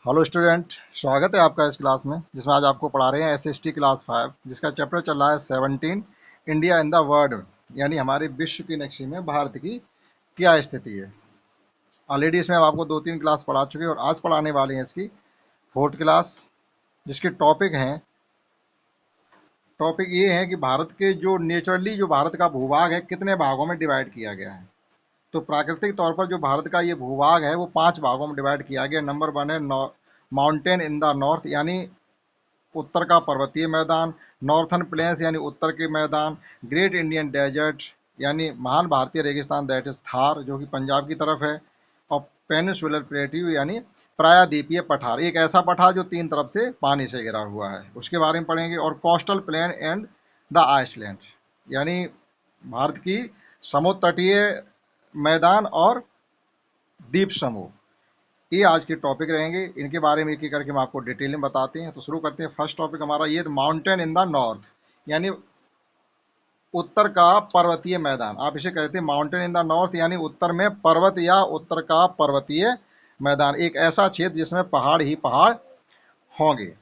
Hello student, स्वागत है आपका इस क्लास में जिसमें आज आपको पढ़ा रहे हैं एसएसटी क्लास 5 जिसका चैप्टर चल रहा है 17 इंडिया इन द वर्ल्ड, यानी हमारे विश्व की नक्शे में भारत की क्या स्थिति है। ऑलरेडी इसमें हम आपको 2-3 क्लास पढ़ा चुके हैं और आज पढ़ाने वाले हैं इसकी 4th क्लास, जिसके टॉपिक ये है कि भारत के जो भारत का भूभाग है कितने भागों में डिवाइड किया गया है। तो प्राकृतिक तौर पर जो भारत का ये भूभाग है वो 5 भागों में डिवाइड किया गया। नंबर 1 है माउंटेन इन द नॉर्थ, यानी उत्तर का पर्वतीय मैदान। नॉर्थन प्लेन्स यानी उत्तर के मैदान। ग्रेट इंडियन डेजर्ट यानी महान भारतीय रेगिस्तान, दैट इज थार, जो कि पंजाब की तरफ है। और पेनिनसुलर प्लेट्यू यानी प्रायद्वीपीय पठार, एक ऐसा पठार जो 3 तरफ से पानी से घिरा हुआ है, उसके बारे में पढ़ेंगे। और coastal plain and the island, यानी भारत की समुद्र तटीय मैदान और द्वीप समूह, ये आज के टॉपिक रहेंगे। इनके बारे में एक एक करके हम आपको डिटेल में बताते हैं। तो शुरू करते हैं। फर्स्ट टॉपिक हमारा ये माउंटेन इन द नॉर्थ, यानी उत्तर का पर्वतीय मैदान। आप इसे कहते हैं माउंटेन इन द नॉर्थ, यानी उत्तर में पर्वत या उत्तर का पर्वतीय मैदान, एक ऐसा क्षेत्र जिसमें पहाड़ ही पहाड़ होंगे।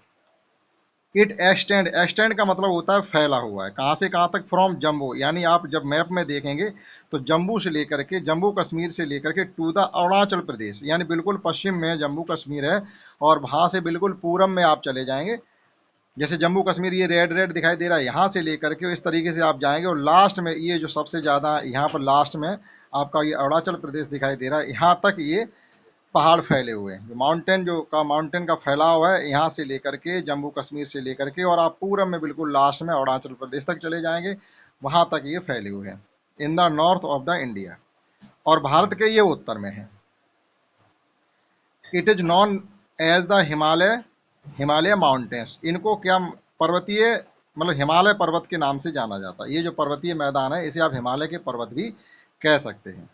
इट एक्सटेंड का मतलब होता है फैला हुआ है। कहाँ से कहाँ तक? फ्रॉम जम्मू, यानी आप जब मैप में देखेंगे तो जम्मू से लेकर के, जम्मू कश्मीर से लेकर के टू द अरुणाचल प्रदेश, यानी बिल्कुल पश्चिम में जम्मू कश्मीर है और वहाँ से बिल्कुल पूरब में आप चले जाएंगे। जैसे जम्मू कश्मीर ये रेड रेड दिखाई दे रहा है, यहाँ से लेकर के इस तरीके से आप जाएंगे और लास्ट में ये जो सबसे ज़्यादा यहाँ पर लास्ट में आपका ये अरुणाचल प्रदेश दिखाई दे रहा है, यहाँ तक ये पहाड़ फैले हुए हैं। जो माउंटेन का फैलाव है, यहाँ से लेकर के जम्मू कश्मीर से लेकर के और आप पूरब में बिल्कुल लास्ट में अरुणाचल प्रदेश तक चले जाएंगे, वहाँ तक ये फैले हुए हैं in the north of the India. और भारत के ये उत्तर में है। It is known as the Himalaya mountains, इनको क्या पर्वतीय मतलब हिमालय पर्वत के नाम से जाना जाता है। ये जो पर्वतीय मैदान है इसे आप हिमालय के पर्वत भी कह सकते हैं।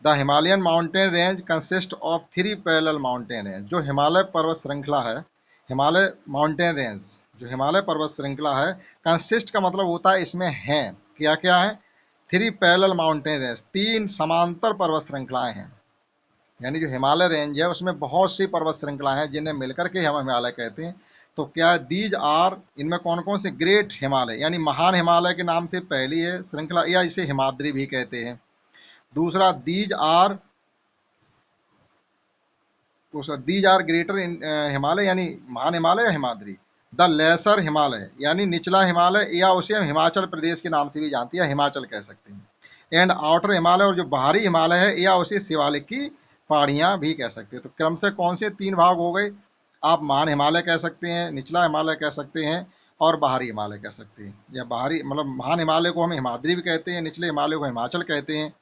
The Himalayan mountain range consist of 3 parallel mountain range, जो हिमालय पर्वत श्रृंखला है, हिमालय माउंटेन रेंज जो हिमालय पर्वत श्रृंखला है, कंसिस्ट का मतलब होता है इसमें हैं, क्या क्या है? 3 पैरेलल माउंटेन रेंज, 3 समांतर पर्वत श्रृंखलाएं हैं। यानी जो हिमालय रेंज है उसमें बहुत सी पर्वत श्रृंखलाएं हैं जिन्हें मिलकर के हम हिमालय कहते हैं। तो क्या दीज आर, इनमें कौन कौन से? ग्रेट हिमालय यानी महान हिमालय के नाम से पहली है श्रृंखला, या इसे हिमाद्री भी कहते हैं। दूसरा दीज आर ग्रेटर हिमालय यानी महान हिमालय या हिमाद्री। द लेसर हिमालय यानी निचला हिमालय, या उसे हम हिमाचल प्रदेश के नाम से भी जानते हैं, हिमाचल कह सकते हैं। एंड आउटर हिमालय, और जो बाहरी हिमालय है, या उसे शिवालिक की पहाड़ियाँ भी कह सकते हैं। तो क्रम से कौन से 3 भाग हो गए? आप महान हिमालय कह सकते हैं, निचला हिमालय कह सकते हैं और बाहरी हिमालय कह सकते हैं। या बाहरी मतलब महान हिमालय को हम हिमाद्री भी कहते हैं, निचले हिमालय को हिमाचल कहते हैं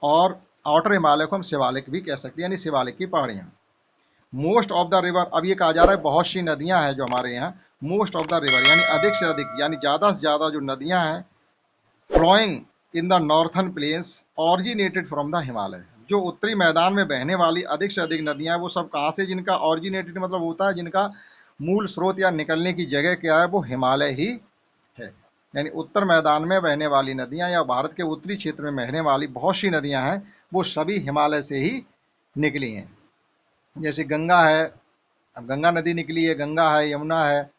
और आउटर हिमालय को हम शिवालिक भी कह सकते हैं, यानी शिवालिक की पहाड़ियाँ। मोस्ट ऑफ द रिवर, अब ये कहा जा रहा है बहुत सी नदियां हैं जो हमारे यहाँ, मोस्ट ऑफ द रिवर यानी अधिक से अधिक, यानी ज़्यादा से ज़्यादा जो नदियां हैं flowing in the northern plains originated from the Himalaya, जो उत्तरी मैदान में बहने वाली अधिक से अधिक नदियां हैं वो सब कहाँ से? जिनका ऑरिजिनेटेड मतलब होता है जिनका मूल स्रोत या निकलने की जगह क्या है, वो हिमालय ही है। यानी उत्तर मैदान में बहने वाली नदियाँ या भारत के उत्तरी क्षेत्र में बहने वाली बहुत सी नदियाँ हैं वो सभी हिमालय से ही निकली हैं। जैसे गंगा है, अब गंगा नदी निकली है, गंगा है, यमुना है,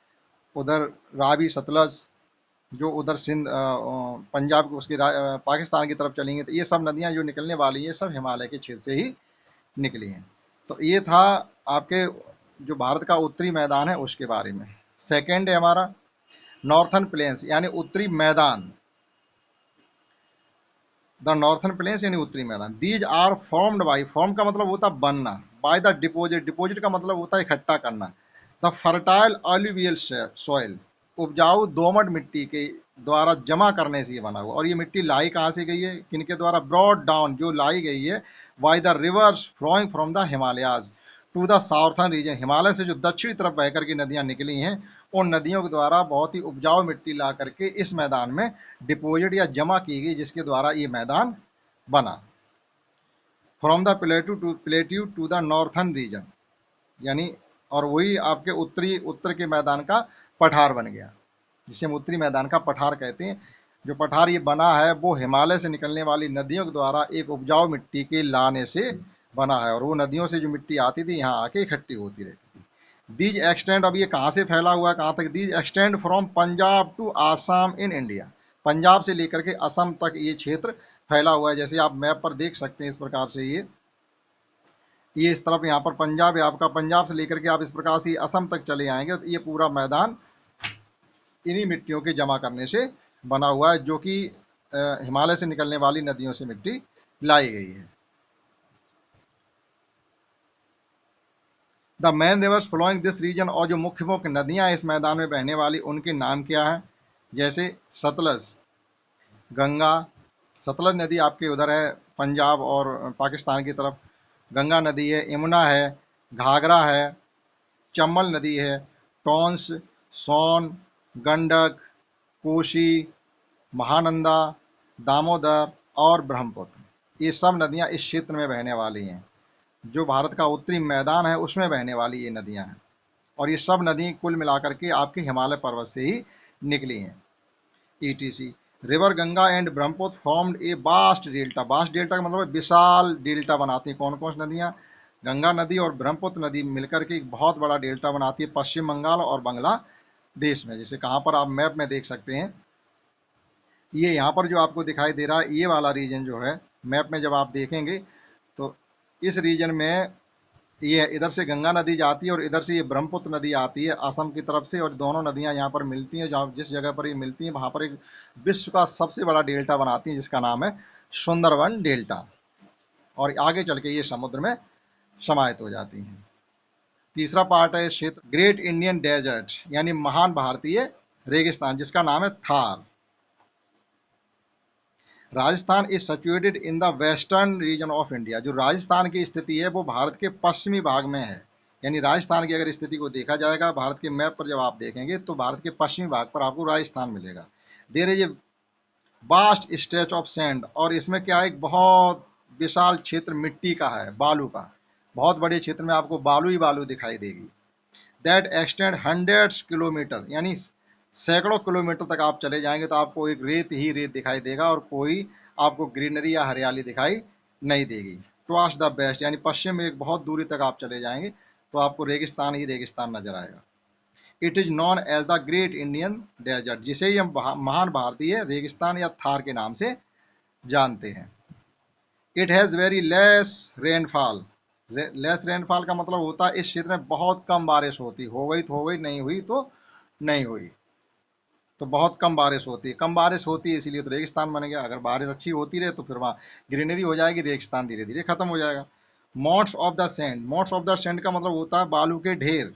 उधर रावी, सतलज, जो उधर सिंध पंजाब उसकी पाकिस्तान की तरफ चलेंगे तो ये सब नदियाँ जो निकलने वाली हैं सब हिमालय के क्षेत्र से ही निकली हैं। तो ये था आपके जो भारत का उत्तरी मैदान है उसके बारे में। सेकेंड है हमारा नॉर्थन प्लेन्स यानी उत्तरी मैदान, द नॉर्थन प्लेन्स यानी उत्तरी मैदान। These are formed by, form का मतलब होता है बनना, बाय द डिपोजिट, डिपोजिट का मतलब होता है इकट्ठा करना, द फर्टाइल ऑल्यूवियल सॉइल, उपजाऊ दोमट मिट्टी के द्वारा जमा करने से ये बना हुआ। और ये मिट्टी लाई कहाँ से गई है, किनके द्वारा? ब्रॉड डाउन, जो लाई गई है by the rivers flowing from the Himalayas to the southern region, Himalaya से जो दक्षिणी तरफ बहकर की नदियाँ निकली हैं उन नदियों के द्वारा बहुत ही उपजाऊ मिट्टी ला करके इस मैदान में डिपोजिट या जमा की गई, जिसके द्वारा ये मैदान बना। From the plateau to the northern region, यानी और वही आपके उत्तर के मैदान का पठार बन गया, जिसे हम उत्तरी मैदान का पठार कहते हैं। जो पठार ये बना है वो हिमालय से निकलने वाली नदियों के द्वारा एक उपजाऊ मिट्टी के लाने से बना है, और वो नदियों से जो मिट्टी आती थी यहाँ आके इकट्ठी होती रहती थी। दीज एक्सटेंड, अब ये कहाँ से फैला हुआ है, कहाँ तक, these extend from Punjab to Assam in India. Punjab से लेकर के असम तक ये क्षेत्र फैला हुआ है। जैसे आप मैप पर देख सकते हैं इस प्रकार से, ये इस तरफ यहाँ पर पंजाब है आपका, पंजाब से लेकर के आप इस प्रकार से असम तक चले आएंगे तो ये पूरा मैदान इन्हीं मिट्टियों के जमा करने से बना हुआ है, जो कि हिमालय से निकलने वाली नदियों से मिट्टी लाई गई है। The main rivers flowing this region, और जो मुख्य मुख्य नदियां इस मैदान में बहने वाली उनके नाम क्या है, जैसे सतलज, गंगा, सतलज नदी आपके उधर है पंजाब और पाकिस्तान की तरफ, गंगा नदी है, यमुना है, घाघरा है, चंबल नदी है, टोंस, सोन, गंडक, कोशी, महानंदा, दामोदर और ब्रह्मपुत्र, ये सब नदियां इस क्षेत्र में बहने वाली हैं। जो भारत का उत्तरी मैदान है उसमें बहने वाली ये नदियां हैं, और ये सब नदी कुल मिलाकर के आपके हिमालय पर्वत से ही निकली हैं। Etc river Ganga and Brahmaputra formed A bast delta, bast delta का मतलब विशाल डेल्टा बनाती हैं। कौन कौन सी नदियाँ, गंगा नदी और ब्रह्मपुत्र नदी मिलकर के एक बहुत बड़ा डेल्टा बनाती है पश्चिम बंगाल और बांग्लादेश में। जैसे कहाँ पर आप मैप में देख सकते हैं, ये यहाँ पर जो आपको दिखाई दे रहा है ये वाला रीजन जो है, मैप में जब आप देखेंगे तो इस रीजन में ये इधर से गंगा नदी जाती है और इधर से ये ब्रह्मपुत्र नदी आती है असम की तरफ से, और दोनों नदियां यहाँ पर मिलती हैं। जहाँ जिस जगह पर ये मिलती हैं वहाँ पर एक विश्व का सबसे बड़ा डेल्टा बनाती हैं जिसका नाम है सुंदरवन डेल्टा, और आगे चल के ये समुद्र में समाहित हो जाती हैं। तीसरा पार्ट है इस क्षेत्र, ग्रेट इंडियन डेजर्ट, यानी महान भारतीय रेगिस्तान, जिसका नाम है Thar. Rajasthan is situated in the western region of India, जो राजस्थान की स्थिति है वो भारत के पश्चिमी भाग में है। यानी राजस्थान की अगर स्थिति को देखा जाएगा भारत के मैप पर जब आप देखेंगे तो भारत के पश्चिमी भाग पर आपको राजस्थान मिलेगा। There is a vast stretch of sand, और इसमें क्या है, एक बहुत विशाल क्षेत्र मिट्टी का है, बालू का, बहुत बड़े क्षेत्र में आपको बालू ही बालू दिखाई देगी। दैट एक्सटेंड हंड्रेड्स किलोमीटर, यानी सैकड़ों किलोमीटर तक आप चले जाएंगे तो आपको एक रेत ही रेत दिखाई देगा और कोई आपको ग्रीनरी या हरियाली दिखाई नहीं देगी। टुवर्ड्स द वेस्ट, यानी पश्चिम में एक बहुत दूरी तक आप चले जाएंगे तो आपको रेगिस्तान ही रेगिस्तान नजर आएगा। It is known as the great Indian desert, जिसे ही हम महान भारतीय रेगिस्तान या थार के नाम से जानते हैं। It has very less rainfall, less rainfall का मतलब होता है इस क्षेत्र में बहुत कम बारिश होती, हो गई तो हो गई, नहीं हुई तो नहीं हुई, तो बहुत कम बारिश होती है। कम बारिश होती है इसीलिए तो रेगिस्तान बन गया। अगर बारिश अच्छी होती रहे तो फिर वहाँ ग्रीनरी हो जाएगी, रेगिस्तान धीरे धीरे खत्म हो जाएगा। Mounts of the sand, mounts of the sand का मतलब होता है बालू के ढेर,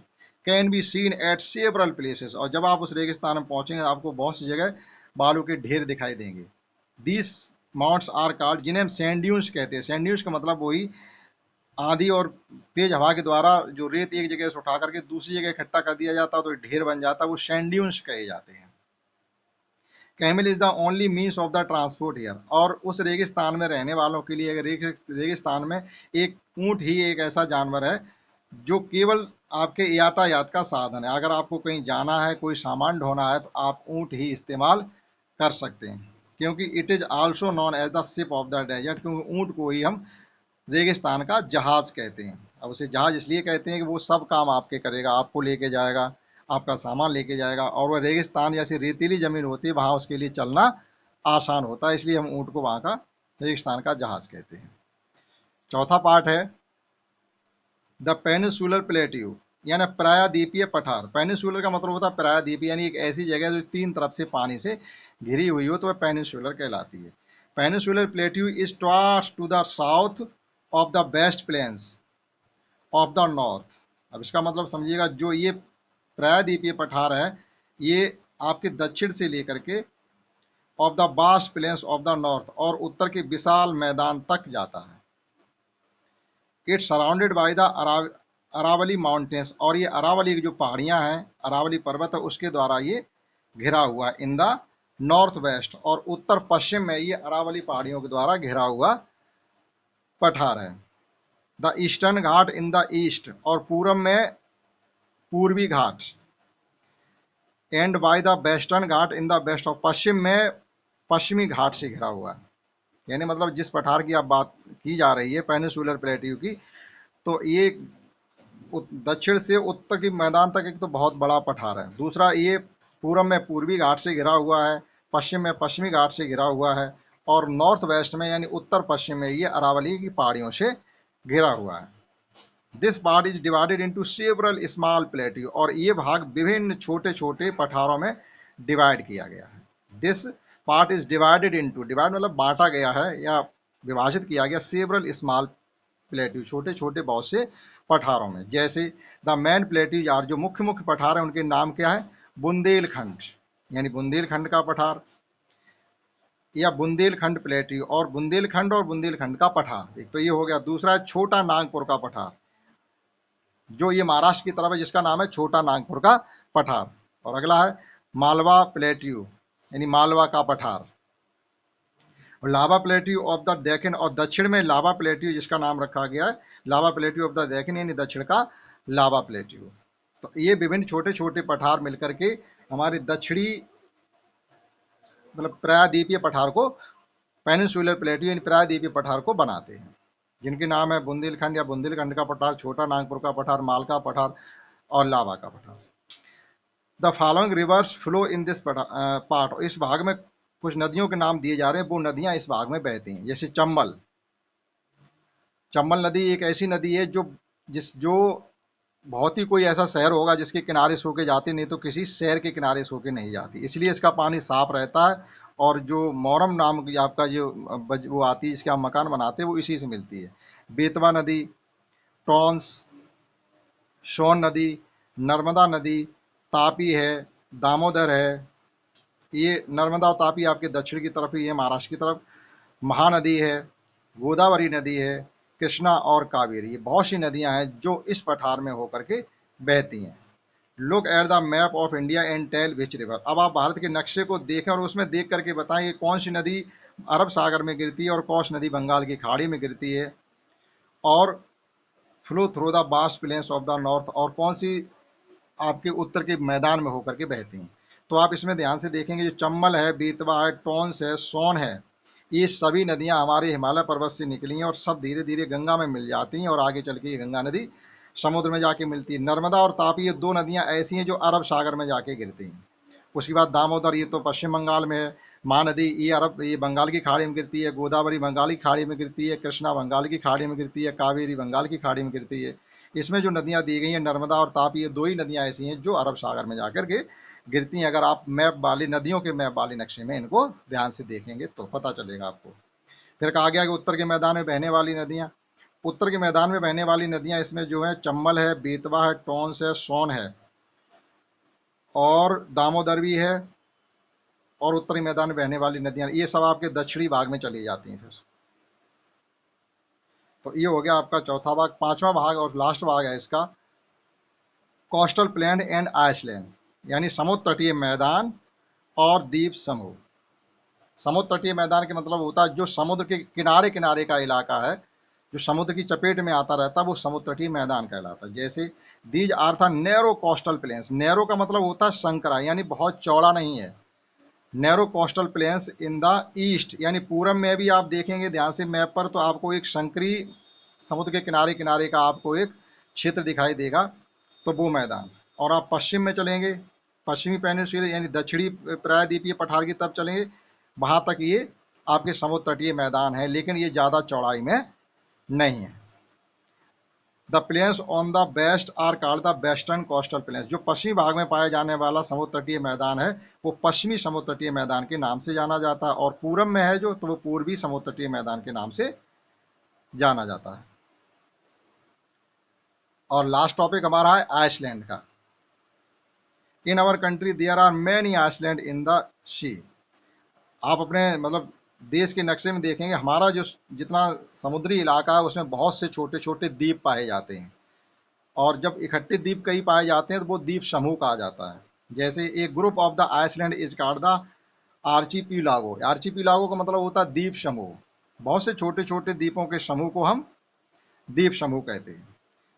can be seen at several places, और जब आप उस रेगिस्तान में पहुंचेंगे आपको बहुत सी जगह बालू के ढेर दिखाई देंगे। दिस माउंट्स आर कॉल्ड, जिन्हें हम सैंड ड्यून्स कहते हैं। सैंड ड्यून्स का मतलब वही आंधी और तेज हवा के द्वारा जो रेत एक जगह से उठा करके दूसरी जगह इकट्ठा कर दिया जाता है तो ढेर बन जाता है, वो सैंड ड्यून्स कहे जाते हैं। Camel is the only means of the transport here, और उस रेगिस्तान में रहने वालों के लिए रेगिस्तान में एक ऊँट ही एक ऐसा जानवर है जो केवल आपके यातायात का साधन है। अगर आपको कहीं जाना है, कोई सामान ढोना है तो आप ऊँट ही इस्तेमाल कर सकते हैं, क्योंकि it is also known as the ship of the desert, क्योंकि ऊँट को ही हम रेगिस्तान का जहाज कहते हैं। अब उसे जहाज इसलिए कहते हैं कि वो सब काम आपके करेगा, आपको लेके जाएगा, आपका सामान लेके जाएगा, और वह रेगिस्तान जैसी रेतीली ज़मीन होती है वहाँ उसके लिए चलना आसान होता है, इसलिए हम ऊँट को वहाँ का रेगिस्तान का जहाज कहते हैं। चौथा पार्ट है द पेनिनसुलर प्लेट्यू, यानी प्रायद्वीपीय पठार। पेनिनसुलर का मतलब होता है प्रायद्वीपीय, यानी एक ऐसी जगह जो तीन तरफ से पानी से घिरी हुई हो तो वह पेनिनसुलर कहलाती है। Peninsular plateau is towards to the south of the west plains of the north. अब इसका मतलब समझिएगा, जो ये प्रायद्वीपीय पठार है ये आपके दक्षिण से लेकर के of the vast plains of the north और उत्तर के विशाल मैदान तक जाता है। It's surrounded by the Aravalli mountains, और ये अरावली की जो पहाड़ियाँ हैं, अरावली पर्वत है उसके द्वारा ये घिरा हुआ इन द नॉर्थ वेस्ट, और उत्तर पश्चिम में ये अरावली पहाड़ियों के द्वारा घिरा हुआ पठार है। The Eastern Ghat in the east, और पूरब में पूर्वी घाट, and by the Western Ghat in the west, और पश्चिम में पश्चिमी घाट से घिरा हुआ है। यानी मतलब जिस पठार की आप बात की जा रही है पेनिनसुलर प्लेट्यू की, तो ये दक्षिण से उत्तर की मैदान तक एक तो बहुत बड़ा पठार है। दूसरा, ये पूरब में पूर्वी घाट से घिरा हुआ है, पश्चिम में पश्चिमी घाट से घिरा हुआ है, और नॉर्थ वेस्ट में यानी उत्तर पश्चिम में ये अरावली की पहाड़ियों से घिरा हुआ है। This part is divided into several small plateau, और ये भाग विभिन्न छोटे छोटे पठारों में डिवाइड किया गया है। This part is divided into, divide मतलब बांटा गया है या विभाजित किया गया, सेवरल स्मॉल प्लेट्यू, छोटे छोटे बहुत से पठारों में। जैसे द मैन प्लेट्यूज आर, जो मुख्य मुख्य पठार हैं उनके नाम क्या है? बुंदेलखंड, यानी बुंदेलखंड का पठार, या बुंदेलखंड प्लेट्यू, और बुंदेलखंड का पठार, एक तो ये हो गया। दूसरा है छोटा नागपुर का पठार, जो ये महाराष्ट्र की तरफ है, जिसका नाम है छोटा नागपुर का पठार। और अगला है मालवा प्लेट्यू, यानी मालवा का पठार। और लावा प्लेट्यू ऑफ द डेक्कन, और दक्षिण में लावा प्लेट्यू जिसका नाम रखा गया है लावा प्लेट्यू ऑफ द डेक्कन, यानी दक्षिण का लावा प्लेट्यू। तो ये विभिन्न छोटे छोटे पठार मिलकर के हमारे दक्षिणी मतलब प्रायद्वीपीय पठार को, पेनिनसुलर प्लेट्यू यानी प्रायद्वीपीय पठार को बनाते हैं, जिनके नाम है बुंदेलखंड या बुंदेलखंड का पठार, छोटा नागपुर का पठार, मालका पठार और लावा का पठार। The following rivers flow in this part, इस भाग में कुछ नदियों के नाम दिए जा रहे हैं, वो नदियां इस भाग में बहती हैं। जैसे चंबल, चंबल नदी एक ऐसी नदी है जो बहुत ही कोई ऐसा शहर होगा जिसके किनारे से होके जाती, नहीं तो किसी शहर के किनारे से होके नहीं जाती, इसलिए इसका पानी साफ रहता है। और जो मोरम नाम की आपका जो वो आती है जिसके आप मकान बनाते हैं, वो इसी से मिलती है। बेतवा नदी, टॉन्स, सोन नदी, नर्मदा नदी, तापी है, दामोदर है, ये नर्मदा और तापी आपके दक्षिण की तरफ ही है, महाराष्ट्र की तरफ। महानदी है, गोदावरी नदी है, कृष्णा और कावेरी, ये बहुत सी नदियां हैं जो इस पठार में होकर के बहती हैं। Look at the map of India and tell which river, अब आप भारत के नक्शे को देखें और उसमें देख करके बताएं कि कौन सी नदी अरब सागर में गिरती है और कौन सी नदी बंगाल की खाड़ी में गिरती है, और flow through the vast plains of the north, और कौन सी आपके उत्तर के मैदान में होकर के बहती हैं। तो आप इसमें ध्यान से देखेंगे, जो चंबल है, बेतवा है, टॉन्स है, सोन है, ये सभी नदियां हमारे हिमालय पर्वत से निकली हैं और सब धीरे धीरे गंगा में मिल जाती हैं, और आगे चल के ये गंगा नदी समुद्र में जाके मिलती है। नर्मदा और तापी, ये दो नदियां ऐसी हैं जो अरब सागर में जाके गिरती हैं। उसके बाद दामोदर, ये तो पश्चिम बंगाल में है। महानदी, ये बंगाल की खाड़ी में गिरती है। गोदावरी बंगाल की खाड़ी में गिरती है। कृष्णा बंगाल की खाड़ी में गिरती है। कावेरी बंगाल की खाड़ी में गिरती है। इसमें जो नदियां दी गई हैं, नर्मदा और तापी, ये दो ही नदियां ऐसी हैं जो अरब सागर में जाकर के गिरती हैं। अगर आप मैप वाली नदियों के मैप वाले नक्शे में इनको ध्यान से देखेंगे तो पता चलेगा आपको। फिर कहा गया कि उत्तर के मैदान में बहने वाली नदियां, उत्तर के मैदान में बहने वाली नदियां इसमें जो है चंबल है, बेतवा है, टॉन्स है, सोन है, और दामोदर भी है। और उत्तरी मैदान में बहने वाली नदियां, ये सब आपके दक्षिणी भाग में चली जाती हैं। फिर तो ये हो गया आपका चौथा भाग। पांचवा भाग और लास्ट भाग है इसका, कोस्टल प्लेन एंड आइसलैंड, यानी समुद्र तटीय मैदान और द्वीप समूह। समुद्र तटीय मैदान के मतलब होता है जो समुद्र के किनारे किनारे का इलाका है, जो समुद्र की चपेट में आता रहता है, वो समुद्र तटीय मैदान कहलाता है। जैसे दीज आर था नैरो कोस्टल प्लेन्स, नैरो का मतलब होता है संकरा, यानी बहुत चौड़ा नहीं है। Narrow coastal planes in the east, यानी पूरब में भी आप देखेंगे ध्यान से मैप पर तो आपको एक संकरी समुद्र के किनारे किनारे का आपको एक क्षेत्र दिखाई देगा, तो वो मैदान। और आप पश्चिम में चलेंगे, पश्चिमी पेनिनसुला यानी दक्षिणी प्रायद्वीपीय पठार की तरफ चलेंगे, वहाँ तक ये आपके समुद्र तटीय मैदान है, लेकिन ये ज़्यादा चौड़ाई में नहीं है। The plains on the west are called the western coastal plains, जो पश्चिमी भाग में पाया जाने वाला समुद्र तटीय मैदान है वो पश्चिमी समुद्र तटीय मैदान के नाम से जाना जाता है, और पूरब में है जो, तो वो पूर्वी समुद्र तटीय मैदान के नाम से जाना जाता है। और लास्ट टॉपिक हमारा है आइसलैंड का। In our country there are many island in the sea, आप अपने मतलब देश के नक्शे में देखेंगे हमारा जो जितना समुद्री इलाका है उसमें बहुत से छोटे छोटे द्वीप पाए जाते हैं, और जब इकट्ठे द्वीप कहीं पाए जाते हैं तो वो द्वीप समूह कहा जाता है। जैसे एक group of the island is called the archipelago, archipelago का मतलब होता है द्वीप समूह। बहुत से छोटे छोटे द्वीपों के समूह को हम द्वीप समूह कहते हैं।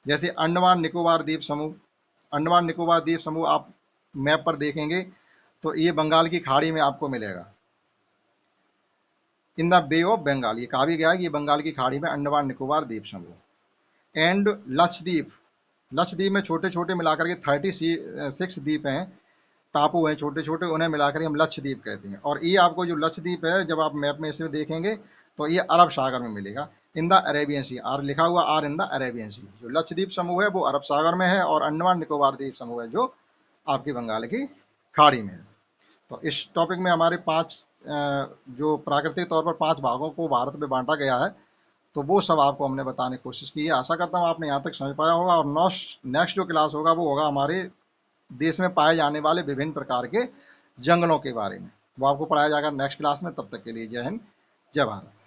जैसे अंडमान निकोबार द्वीप समूह, अंडमान निकोबार द्वीप समूह आप मैप पर देखेंगे तो ये बंगाल की खाड़ी में आपको मिलेगा। In the Bay of Bengal, ये कहा भी गया है कि ये बंगाल की खाड़ी में अंडमान निकोबार द्वीप समूह। एंड लक्षद्वीप, लक्षद्वीप में छोटे छोटे मिलाकर के 36 द्वीप हैं, टापू हैं छोटे छोटे, उन्हें मिलाकर हम लक्षद्वीप कहते हैं। और ये आपको जो लक्षद्वीप है, जब आप मैप में इसे देखेंगे तो ये अरब सागर में मिलेगा, in the Arabian Sea, are लिखा हुआ, are in the Arabian Sea. जो लक्षद्वीप समूह है वो अरब सागर में है, और अंडमान निकोबार द्वीप समूह है जो आपकी बंगाल की खाड़ी में है। तो इस टॉपिक में हमारे जो प्राकृतिक तौर पर 5 भागों को भारत में बांटा गया है, तो वो सब आपको हमने बताने की कोशिश की है। आशा करता हूँ आपने यहाँ तक समझ पाया होगा। और नेक्स्ट जो क्लास होगा वो होगा हमारे देश में पाए जाने वाले विभिन्न प्रकार के जंगलों के बारे में, वो आपको पढ़ाया जाएगा नेक्स्ट क्लास में। तब तक के लिए जय हिंद, जय भारत।